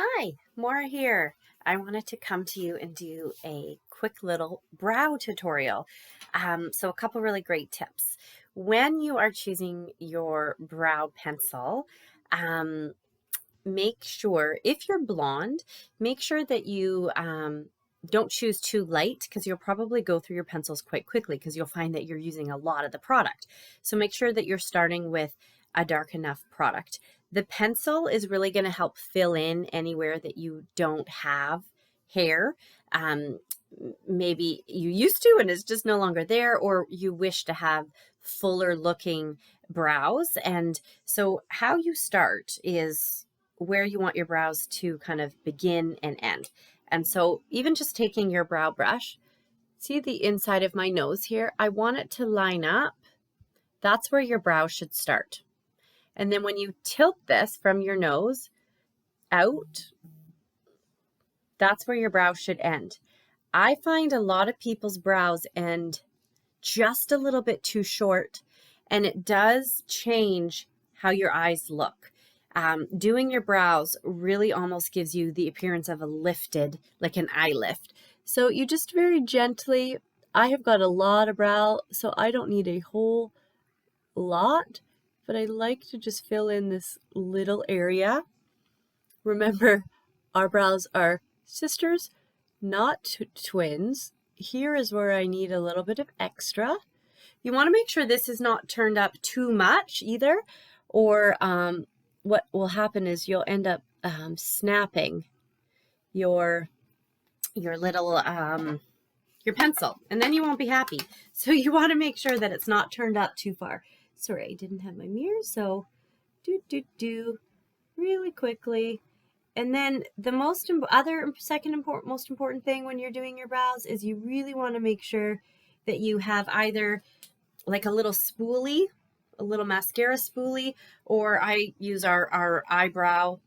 Hi, Maura here. I wanted to come to you and do a quick little brow tutorial. So a couple really great tips. When you are choosing your brow pencil, um, make sure, if you're blonde, make sure that you don't choose too light because you'll probably go through your pencils quite quickly because you'll find that you're using a lot of the product. So make sure that you're starting with a dark enough product. The pencil is really going to help fill in anywhere that you don't have hair. Maybe you used to and it's just no longer there, or you wish to have fuller looking brows. And so how you start is where you want your brows to kind of begin and end. And so even just taking your brow brush, see the inside of my nose here, I want it to line up. That's where your brow should start. And then when you tilt this from your nose out, that's where your brow should end. I find a lot of people's brows end just a little bit too short, and it does change how your eyes look. Doing your brows really almost gives you the appearance of a lifted, like an eye lift. So you just very gently, I have got a lot of brow, so I don't need a whole lot, but I like to just fill in this little area. Remember, our brows are sisters, not twins. Here is where I need a little bit of extra. You want to make sure this is not turned up too much either, or what will happen is you'll end up snapping your little your pencil, and then you won't be happy. So you want to make sure that it's not turned up too far. Sorry, I didn't have my mirror, so do really quickly. And then the most important thing when you're doing your brows is you really want to make sure that you have either like a little spoolie, a little mascara spoolie, or I use our eyebrow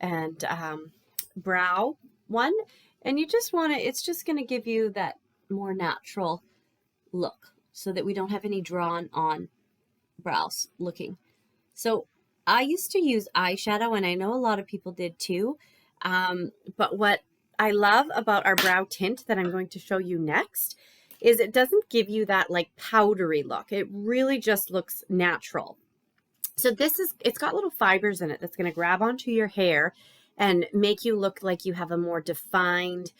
and brow one. And you just want to, it's just going to give you that more natural look so that we don't have any drawn on brows looking. So I used to use eyeshadow, and I know a lot of people did too. But what I love about our brow tint that I'm going to show you next is it doesn't give you that like powdery look. It really just looks natural. So it's got little fibers in it that's going to grab onto your hair and make you look like you have a more defined,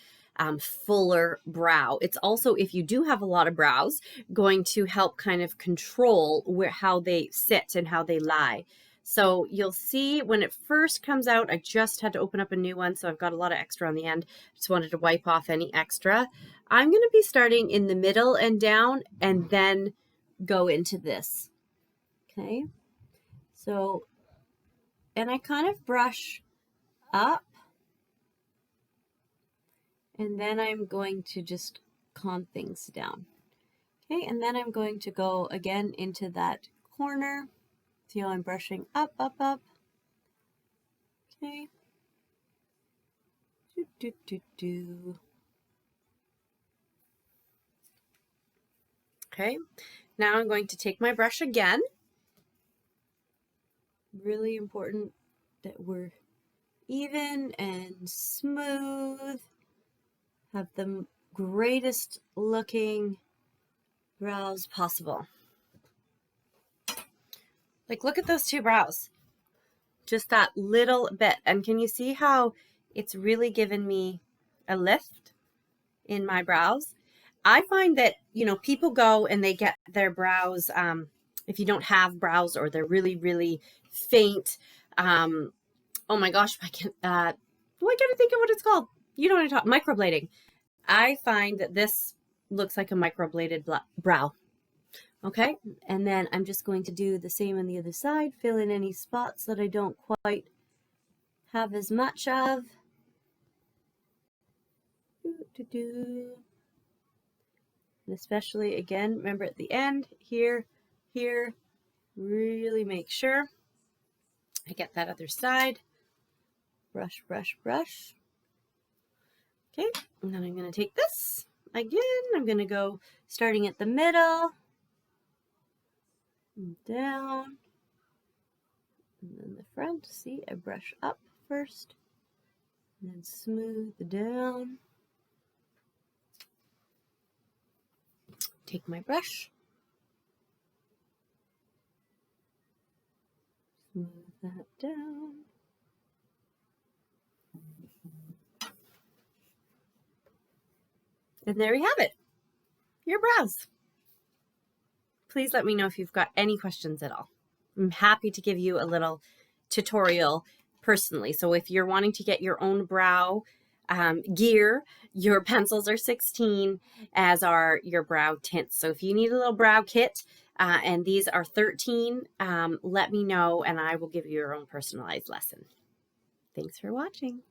fuller brow. It's also, if you do have a lot of brows, going to help kind of control how they sit and how they lie. So you'll see when it first comes out, I just had to open up a new one, so I've got a lot of extra on the end. Just wanted to wipe off any extra. I'm going to be starting in the middle and down, and then go into this. Okay. So, and I kind of brush up, and then I'm going to just calm things down. Okay, and then I'm going to go again into that corner. See how I'm brushing up, up, up. Okay. Okay, now I'm going to take my brush again. Really important that we're even and smooth. Have the greatest looking brows possible. Like, look at those two brows. Just that little bit. And can you see how it's really given me a lift in my brows? I find that, people go and they get their brows, if you don't have brows or they're really, really faint. Oh my gosh, I can't think of what it's called. You know what I'm talking, microblading. I find that this looks like a microbladed brow. Okay, and then I'm just going to do the same on the other side, fill in any spots that I don't quite have as much of. And especially, again, remember at the end, here, really make sure I get that other side. Brush, brush, brush. Okay, and then I'm going to take this again. I'm going to go starting at the middle, and down, and then the front. See, I brush up first, And then smooth down. Take my brush. Smooth that down. And there you have it, your brows. Please let me know if you've got any questions at all. I'm happy to give you a little tutorial personally. So if you're wanting to get your own brow gear, your pencils are 16, as are your brow tints. So if you need a little brow kit, and these are 13, let me know and I will give you your own personalized lesson. Thanks for watching.